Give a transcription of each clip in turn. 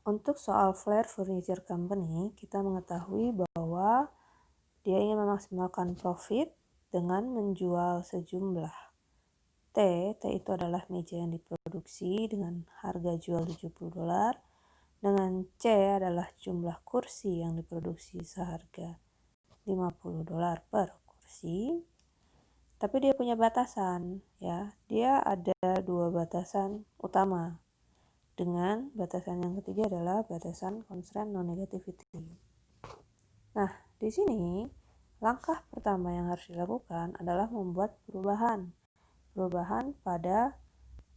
Untuk soal Flair Furniture Company, kita mengetahui bahwa dia ingin memaksimalkan profit dengan menjual sejumlah T. T itu adalah meja yang diproduksi dengan harga jual $70. Dengan C adalah jumlah kursi yang diproduksi seharga $50 per kursi. Tapi dia punya batasan, ya. Dia ada dua batasan utama. Dengan batasan yang ketiga adalah batasan constraint non-negativity. Nah, di sini langkah pertama yang harus dilakukan adalah membuat perubahan pada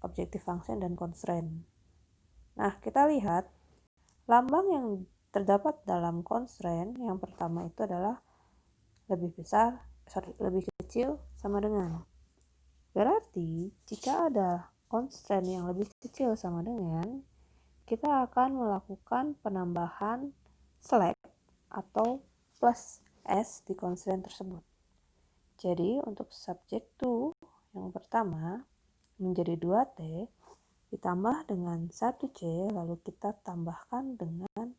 objective function dan constraint. Nah, kita lihat lambang yang terdapat dalam constraint yang pertama itu adalah lebih kecil sama dengan. Berarti jika ada constraint yang lebih kecil sama dengan, kita akan melakukan penambahan select atau plus S di constraint tersebut. Jadi untuk subject to yang pertama menjadi 2T ditambah dengan 1C, lalu kita tambahkan dengan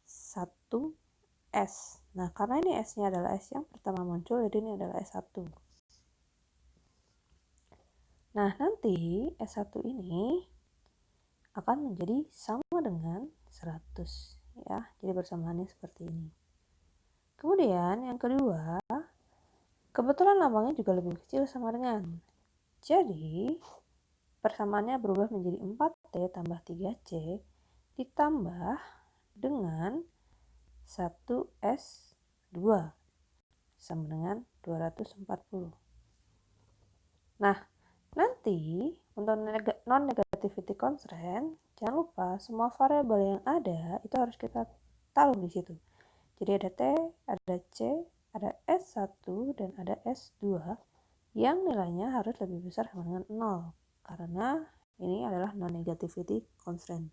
1S. Nah, karena ini S-nya adalah S yang pertama muncul, jadi ini adalah S1. Nah, nanti S1 ini akan menjadi sama dengan 100, ya. Jadi persamaannya seperti ini. Kemudian yang kedua, kebetulan lambangnya juga lebih kecil sama dengan. Jadi persamaannya berubah menjadi 4T tambah 3C ditambah dengan 1S2 sama dengan 240. Nah, nanti untuk non-negativity constraint, jangan lupa semua variabel yang ada itu harus kita taruh di situ. Jadi ada T, ada C, ada S1, dan ada S2 yang nilainya harus lebih besar sama dengan 0. Karena ini adalah non-negativity constraint.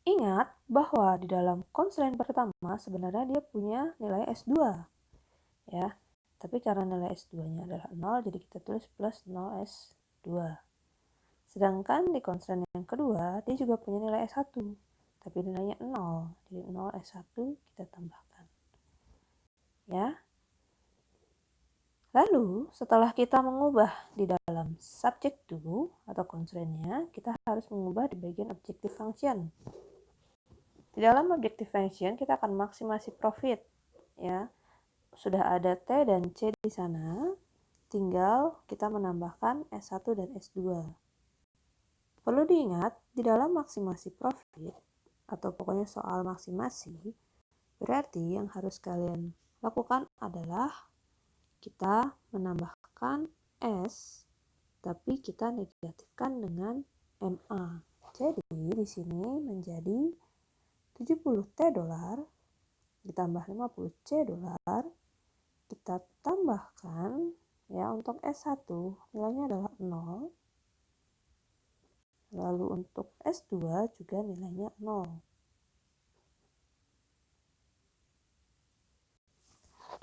Ingat bahwa di dalam constraint pertama sebenarnya dia punya nilai S2. Ya. Tapi karena nilai S2-nya adalah 0, jadi kita tulis plus 0S2. Sedangkan di constraint yang kedua, dia juga punya nilai S1. Tapi nilainya 0. Jadi 0S1 kita tambahkan. Ya. Lalu, setelah kita mengubah di dalam subject to atau constraint-nya, kita harus mengubah di bagian objective function. Di dalam objective function, kita akan maksimasi profit. Ya. Sudah ada T dan C di sana, tinggal kita menambahkan S1 dan S2. Perlu diingat, di dalam maksimasi profit, atau pokoknya soal maksimasi, berarti yang harus kalian lakukan adalah kita menambahkan S, tapi kita negatifkan dengan MA. Jadi di sini menjadi 70T dolar ditambah 50C dolar. Kita tambahkan, ya, untuk S1 nilainya adalah 0. Lalu untuk S2 juga nilainya 0.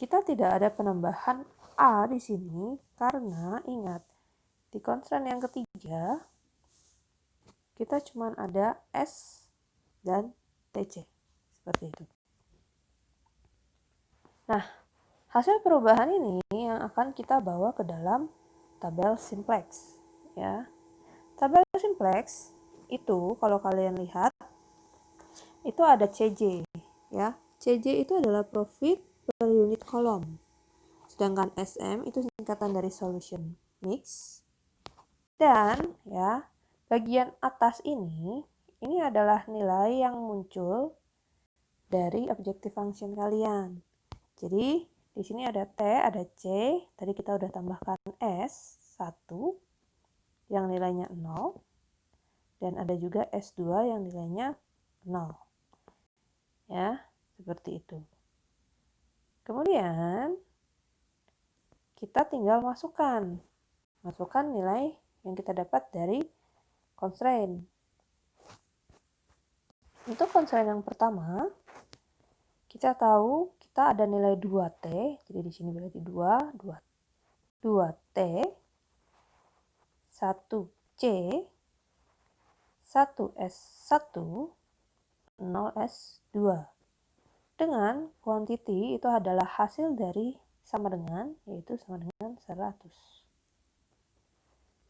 Kita tidak ada penambahan A di sini karena ingat di constraint yang ketiga kita cuma ada S dan TC seperti itu. Nah, hasil perubahan ini yang akan kita bawa ke dalam tabel simplex, ya. Tabel simplex itu kalau kalian lihat itu ada CJ, ya. CJ itu adalah profit per unit kolom. Sedangkan SM itu singkatan dari solution mix. Dan ya, bagian atas ini adalah nilai yang muncul dari objective function kalian. Jadi di sini ada T, ada C, tadi kita udah tambahkan S1 yang nilainya 0, dan ada juga S2 yang nilainya 0. Ya, seperti itu. Kemudian kita tinggal masukkan nilai yang kita dapat dari constraint. Untuk constraint yang pertama, kita tahu kita ada nilai 2T, jadi di sini berarti 2T, 1C, 1S1, 0S2. Dengan quantity itu adalah hasil dari sama dengan, yaitu sama dengan 100.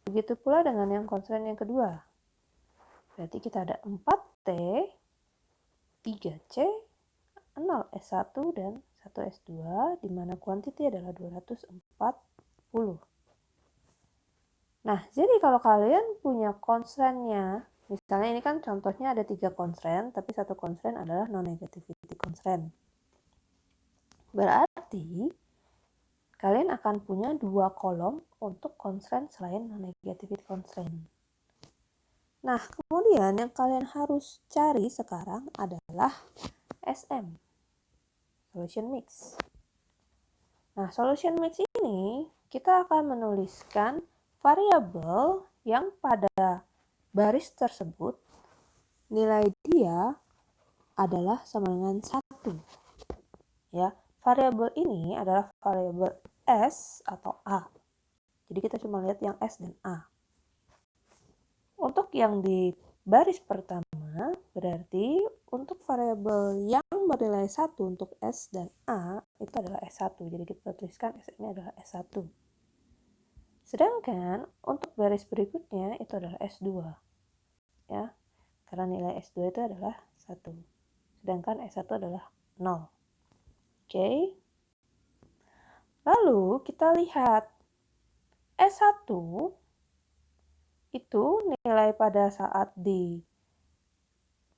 Begitu pula dengan yang konstran yang kedua. Berarti kita ada 4T, 3C, 0S1, dan 1S2, di mana quantity adalah 240. Nah, jadi kalau kalian punya constraint-nya, misalnya ini kan contohnya ada 3 constraint, tapi satu constraint adalah non-negativity constraint. Berarti, kalian akan punya 2 kolom untuk constraint selain non-negativity constraint. Nah, kemudian yang kalian harus cari sekarang adalah SM, solution mix. Nah, solution mix ini kita akan menuliskan variabel yang pada baris tersebut nilai dia adalah sama dengan 1. Ya, variabel ini adalah variabel S atau A. Jadi kita cuma lihat yang S dan A. Untuk yang di baris pertama, berarti untuk variabel yang bernilai 1 untuk S dan A itu adalah S1. Jadi kita tuliskan S ini adalah S1. Sedangkan untuk baris berikutnya itu adalah S2. Ya, karena nilai S2 itu adalah 1. Sedangkan S1 adalah 0. Oke. Lalu kita lihat S1 itu nilai pada saat di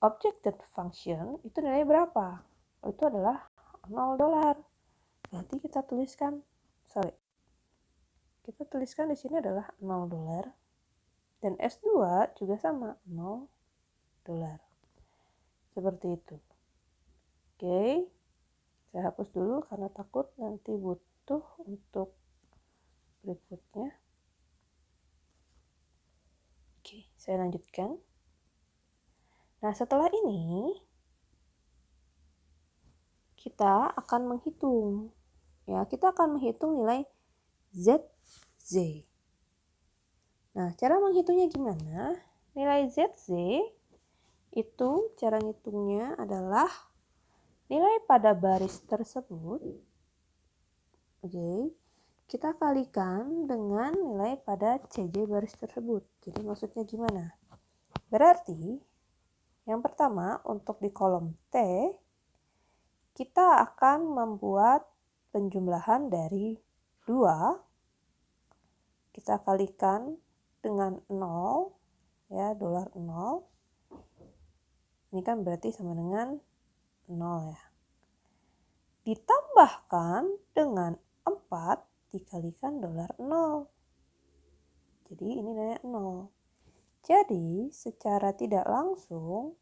objected function itu nilai berapa? Itu adalah $0. Berarti kita tuliskan di sini adalah $0 dan S2 juga sama $0. Seperti itu. Oke. Saya hapus dulu karena takut nanti butuh untuk berikutnya. Oke, saya lanjutkan. Nah, setelah ini kita akan menghitung. Ya, kita akan menghitung nilai ZZ. Nah, cara menghitungnya gimana? Nilai ZZ itu cara ngitungnya adalah nilai pada baris tersebut. Oke, kita kalikan dengan nilai pada CJ baris tersebut. Jadi maksudnya gimana? Berarti yang pertama untuk di kolom T kita akan membuat penjumlahan dari 2. Kita kalikan dengan 0, ya, $0. Ini kan berarti sama dengan 0 ya. Ditambahkan dengan 4 dikalikan $0. Jadi ini nilai 0. Jadi secara tidak langsung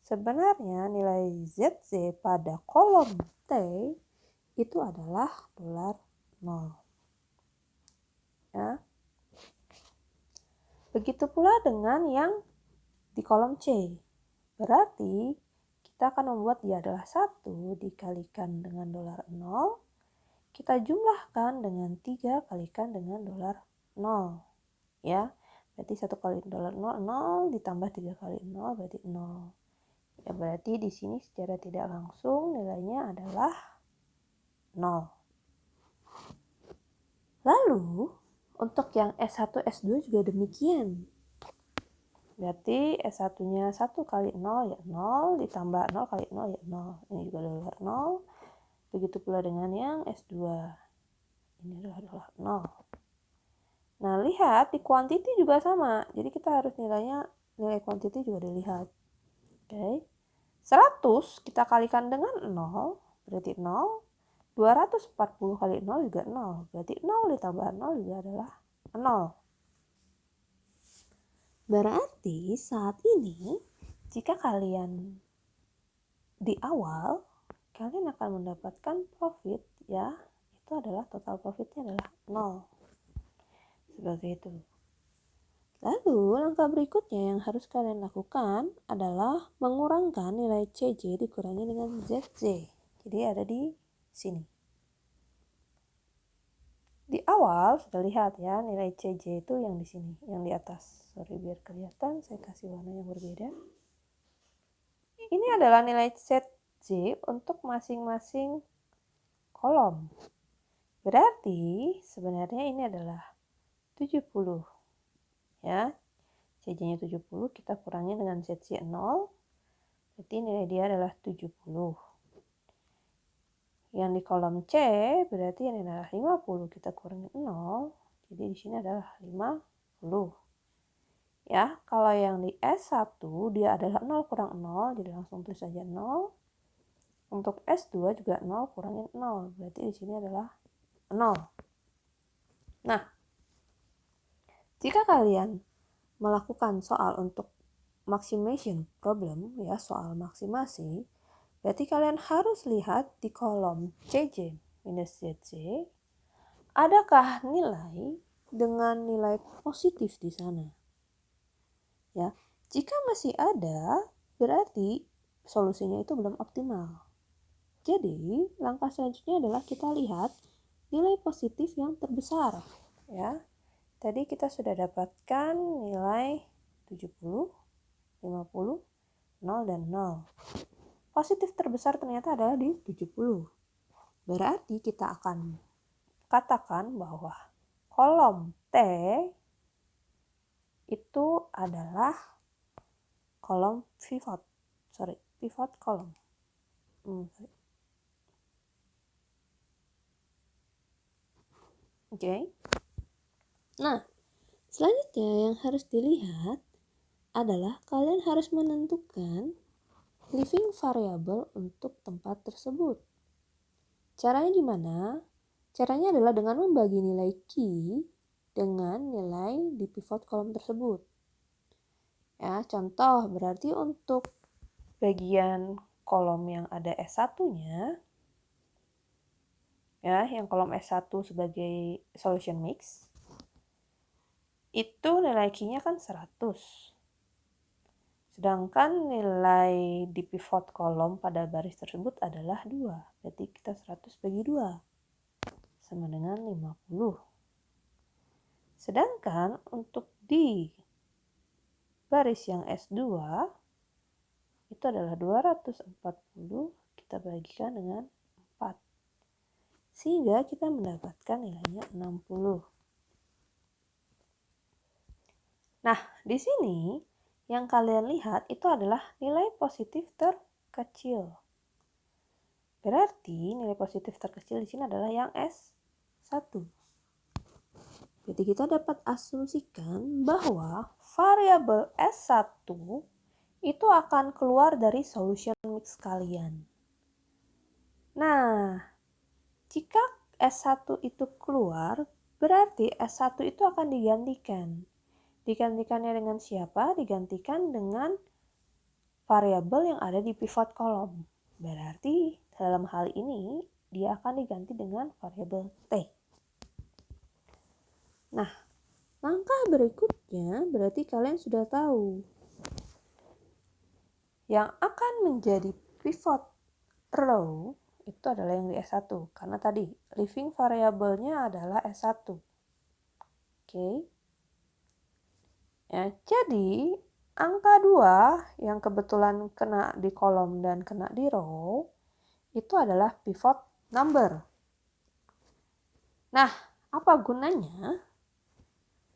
sebenarnya nilai ZZ pada kolom T itu adalah $0. Ya. Begitu pula dengan yang di kolom C. Berarti kita akan membuat dia adalah 1 dikalikan dengan $0. Kita jumlahkan dengan 3 kalikan dengan $0. Ya, berarti 1 kali $0, 0 ditambah 3 kali 0 berarti 0. Ya, berarti di sini secara tidak langsung nilainya adalah 0. Lalu untuk yang S1, S2 juga demikian. Berarti S1-nya 1 kali 0 ya 0, ditambah 0 kali 0 ya 0. Ini juga adalah 0. Begitu pula dengan yang S2. Ini adalah 0. Nah, lihat di quantity juga sama. Jadi kita harus nilai quantity juga dilihat. Oke. 100 kita kalikan dengan 0, berarti 0. 240 kali 0 juga 0. Berarti 0 ditambah 0 juga adalah 0. Berarti saat ini jika kalian di awal kalian akan mendapatkan profit ya, itu adalah total profitnya adalah 0. Seperti itu. Lalu langkah berikutnya yang harus kalian lakukan adalah mengurangkan nilai CJ dikurangi dengan ZZ. Jadi ada di sini. Di awal sudah lihat ya nilai CJ itu yang di sini, yang di atas. Sorry biar kelihatan, saya kasih warna yang berbeda. Ini adalah nilai CJ untuk masing-masing kolom. Berarti sebenarnya ini adalah 70. Ya. CJ-nya 70 kita kurangi dengan ZC 0. Berarti nilai dia adalah 70. Yang di kolom C berarti ini adalah 50, kita kurangi 0, jadi di sini adalah 50. Ya, kalau yang di S1 dia adalah 0 kurang 0, jadi langsung tulis saja 0. Untuk S2 juga 0 kurangin 0, berarti di sini adalah 0. Nah, jika kalian melakukan soal untuk maximization problem, ya soal maksimasi, berarti kalian harus lihat di kolom CJ minus ZC, adakah nilai dengan nilai positif di sana? Ya, jika masih ada, berarti solusinya itu belum optimal. Jadi, langkah selanjutnya adalah kita lihat nilai positif yang terbesar. Ya, tadi kita sudah dapatkan nilai 70, 50, 0, dan 0. Positif terbesar ternyata adalah di 70. Berarti kita akan katakan bahwa kolom T itu adalah kolom pivot. Pivot kolom. Oke. Nah, selanjutnya yang harus dilihat adalah kalian harus menentukan living variable untuk tempat tersebut. Caranya gimana? Caranya adalah dengan membagi nilai Q dengan nilai di pivot kolom tersebut. Ya, contoh berarti untuk bagian kolom yang ada S1-nya, ya, yang kolom S1 sebagai solution mix, itu nilai Q-nya kan 100. Sedangkan nilai di pivot kolom pada baris tersebut adalah 2. Berarti kita 100 bagi 2. Sama dengan 50. Sedangkan untuk di baris yang S2 itu adalah 240, kita bagikan dengan 4. Sehingga kita mendapatkan nilainya 60. Nah, di sini yang kalian lihat itu adalah nilai positif terkecil. Berarti nilai positif terkecil di sini adalah yang S1. Jadi kita dapat asumsikan bahwa variabel S1 itu akan keluar dari solution mix kalian. Nah, jika S1 itu keluar, berarti S1 itu akan digantikan. Digantikannya dengan siapa? Digantikan dengan variabel yang ada di pivot kolom. Berarti dalam hal ini dia akan diganti dengan variabel T. Nah, langkah berikutnya berarti kalian sudah tahu. Yang akan menjadi pivot row itu adalah yang di S1. Karena tadi living variabelnya adalah S1. Oke. Ya, jadi angka 2 yang kebetulan kena di kolom dan kena di row itu adalah pivot number. Nah, apa gunanya?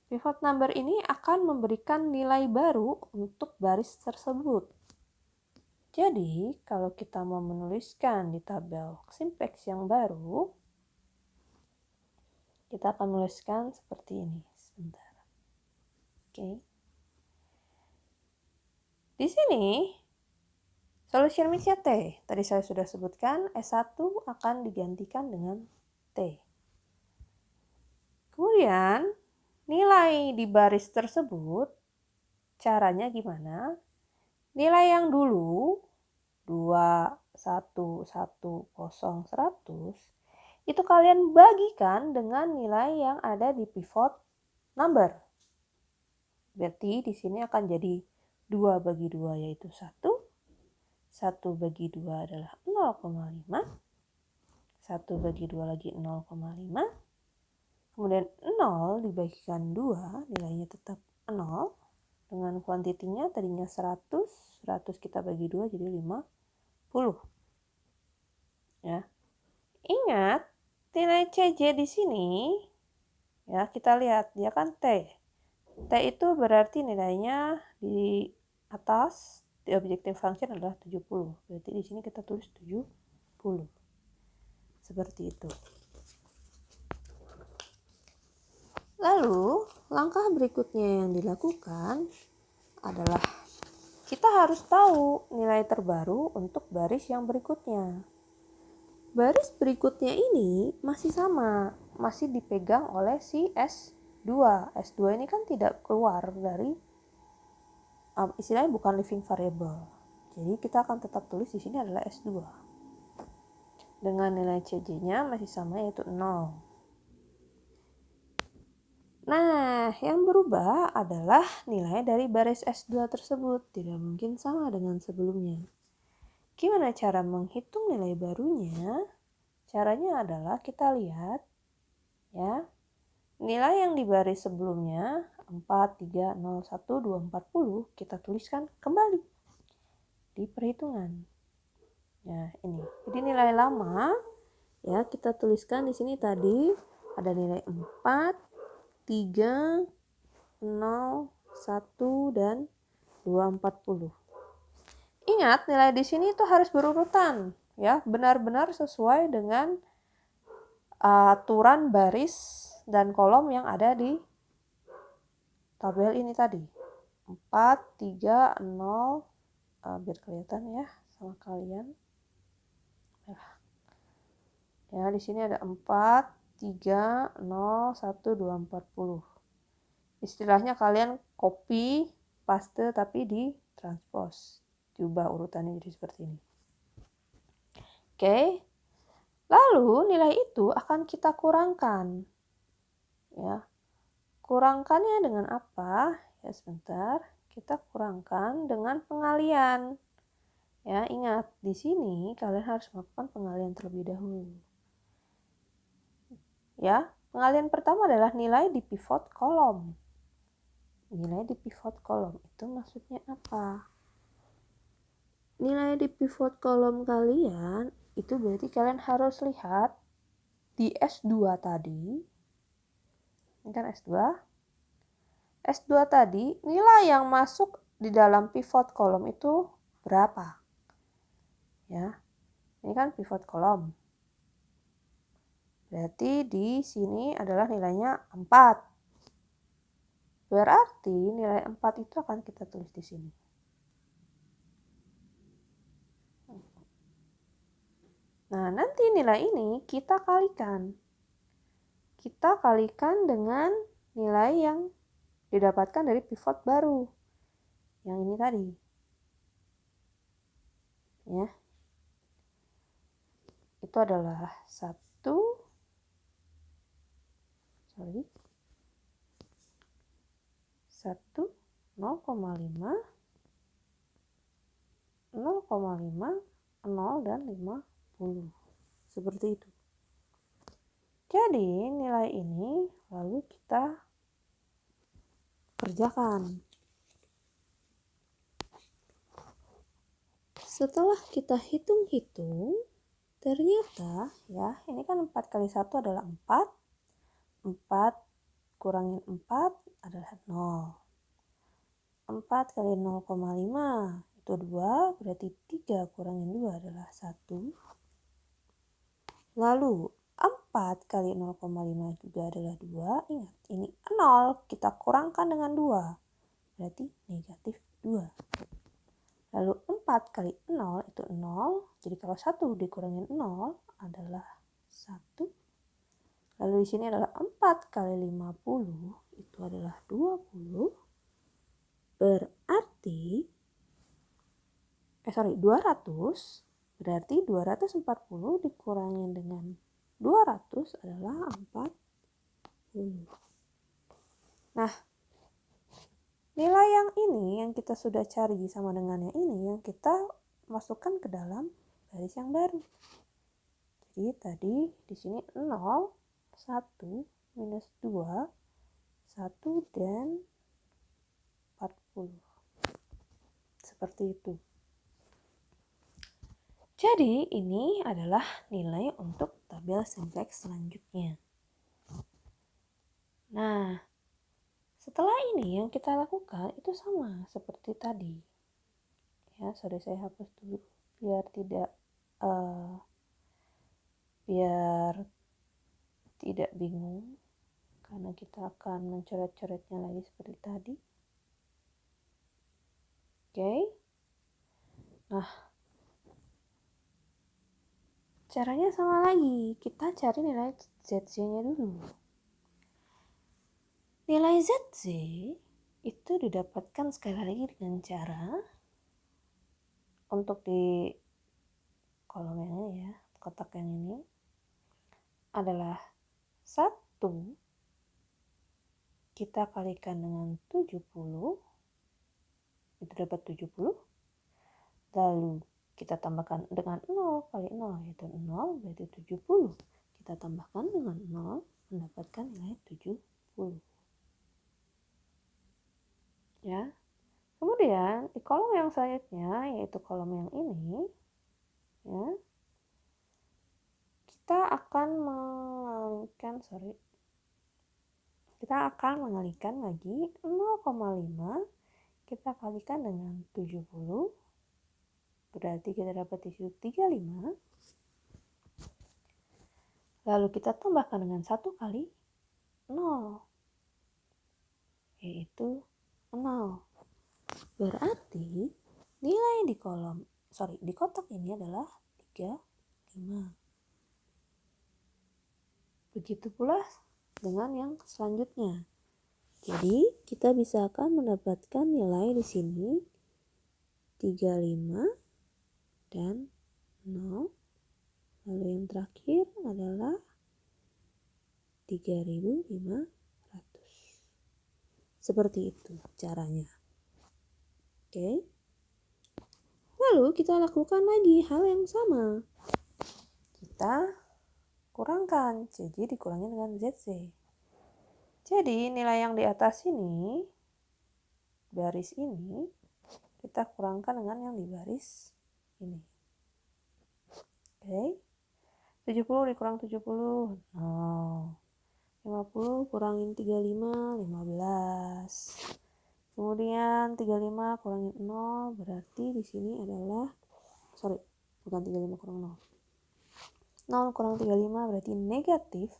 Pivot number ini akan memberikan nilai baru untuk baris tersebut. Jadi, kalau kita mau menuliskan di tabel simplex yang baru, kita akan menuliskan seperti ini. Sebentar. Oke. Di sini solution mixnya T. Tadi saya sudah sebutkan S1 akan digantikan dengan T. Kemudian nilai di baris tersebut caranya gimana? Nilai yang dulu 2, 1, 1, 0, 100 itu kalian bagikan dengan nilai yang ada di pivot number. Berarti di sini akan jadi 2 bagi 2 yaitu 1. 1 bagi 2 adalah 0,5. 1 bagi 2 lagi 0,5. Kemudian 0 dibagikan 2, nilainya tetap 0. Dengan kuantitinya tadinya 100, 100 kita bagi 2 jadi 50. Ya. Ingat, nilai CJ di sini, ya kita lihat, dia kan T. T itu berarti nilainya di atas, di objective function adalah 70. Berarti di sini kita tulis 70. Seperti itu. Lalu, langkah berikutnya yang dilakukan adalah kita harus tahu nilai terbaru untuk baris yang berikutnya. Baris berikutnya ini masih sama, masih dipegang oleh si S2. S2 ini kan tidak keluar dari, istilahnya bukan living variable. Jadi kita akan tetap tulis di sini adalah S2. Dengan nilai CJ-nya masih sama yaitu 0. Nah, yang berubah adalah nilai dari baris S2 tersebut. Tidak mungkin sama dengan sebelumnya. Gimana cara menghitung nilai barunya? Caranya adalah kita lihat, ya, nilai yang di baris sebelumnya 4, 3, 0, 1, 2, 40 kita tuliskan kembali di perhitungan. Ya, ini. Jadi nilai lama, ya, kita tuliskan di sini tadi ada nilai 4, 3, 0, 1, dan 2, 40. Ingat, nilai di sini itu harus berurutan, ya, benar-benar sesuai dengan aturan baris dan kolom yang ada di tabel ini tadi. 4, 3, 0, biar kelihatan ya sama kalian. Ya, di sini ada 4, 3, 0, 1, 2, 40. Istilahnya kalian copy, paste, tapi di transpose. Diubah urutannya jadi seperti ini. Oke. Lalu nilai itu akan kita kurangkan. Ya. Kurangkannya dengan apa? Ya, sebentar. Kita kurangkan dengan pengalian. Ya, ingat di sini kalian harus melakukan pengalian terlebih dahulu. Ya, pengalian pertama adalah nilai di pivot kolom. Nilai di pivot kolom itu maksudnya apa? Nilai di pivot kolom kalian itu berarti kalian harus lihat di S2 tadi. Ini kan S2. S2 tadi, nilai yang masuk di dalam pivot kolom itu berapa? Ya. Ini kan pivot kolom. Berarti di sini adalah nilainya 4. Berarti nilai 4 itu akan kita tulis di sini. Nah, nanti nilai ini kita kalikan. Kita kalikan dengan nilai yang didapatkan dari pivot baru. Yang ini tadi. Ya. Itu adalah 1, 0,5, 0,5, 0, dan 50. Seperti itu. Jadi nilai ini lalu kita kerjakan. Setelah kita hitung-hitung, ternyata ya ini kan 4 kali 1 adalah 4. 4 kurangin 4 adalah 0. 4 kali 0,5 itu 2, berarti 3 kurangin 2 adalah 1. Lalu 4 kali 0,5 juga adalah 2. Ingat, ini 0, kita kurangkan dengan 2. Berarti negatif 2. Lalu 4 kali 0 itu 0. Jadi kalau 1 dikurangin 0 adalah 1. Lalu di sini adalah 4 kali 50 itu adalah 20. Berarti 200. Berarti 240 dikurangin dengan 200 adalah 40. Nah, nilai yang ini yang kita sudah cari sama dengan yang ini yang kita masukkan ke dalam baris yang baru. Jadi tadi di sini 0, 1, minus 2, 1, dan 40. Seperti itu. Jadi ini adalah nilai untuk tabel simplex selanjutnya. Nah, setelah ini yang kita lakukan itu sama seperti tadi. Ya, sorry saya hapus dulu biar tidak bingung, karena kita akan mencoret-coretnya lagi seperti tadi. Oke. Nah, caranya sama lagi. Kita cari nilai ZC-nya dulu. Nilai ZC itu didapatkan sekali lagi dengan cara untuk di kolom yang ini ya, kotak yang ini adalah 1 kita kalikan dengan 70, itu dapat 70. Lalu kita tambahkan dengan 0 kali 0, yaitu 0, berarti 70. Kita tambahkan dengan 0, mendapatkan nilai 70. Ya. Kemudian di kolom yang selanjutnya, yaitu kolom yang ini, ya, kita akan mengalihkan lagi 0,5 kita kalikan dengan 70, berarti kita dapat di situ 35. Lalu kita tambahkan dengan 1 kali 0, yaitu 0. Berarti nilai di kotak ini adalah 35. Begitu pula dengan yang selanjutnya. Jadi kita bisa akan mendapatkan nilai di sini 35 dan 0. Lalu yang terakhir adalah 3500. Seperti itu caranya. Oke. Lalu kita lakukan lagi hal yang sama. Kita kurangkan, jadi dikurangi dengan ZC. Jadi nilai yang di atas ini, baris ini, kita kurangkan dengan yang di baris ini. Oke. 70 dikurang 70, 0. 50 kurangin 35, 15. Kemudian 35 kurangin 0, berarti di sini adalah, bukan 35 kurang 0. 0 kurang 35 berarti negatif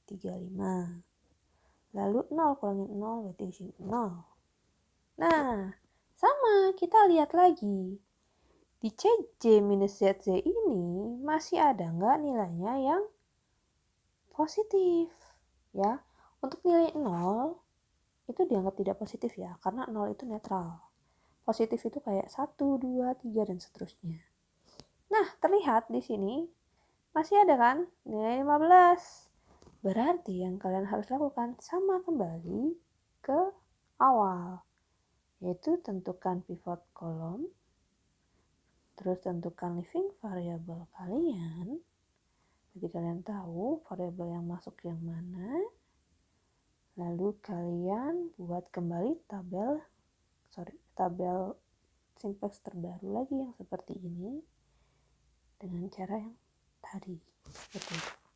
35. Lalu 0 kurangin 0 berarti di sini 0. Nah, sama kita lihat lagi. Di CJ minus ZC ini masih ada nggak nilainya yang positif? Ya, untuk nilai 0 itu dianggap tidak positif ya, karena 0 itu netral. Positif itu kayak 1, 2, 3, dan seterusnya. Nah, terlihat di sini masih ada kan nilai 15. Berarti yang kalian harus lakukan sama kembali ke awal, yaitu tentukan pivot kolom, terus tentukan living variable kalian. Jadi kalian tahu variabel yang masuk yang mana. Lalu kalian buat kembali tabel simplex terbaru lagi yang seperti ini dengan cara yang tadi. Seperti itu.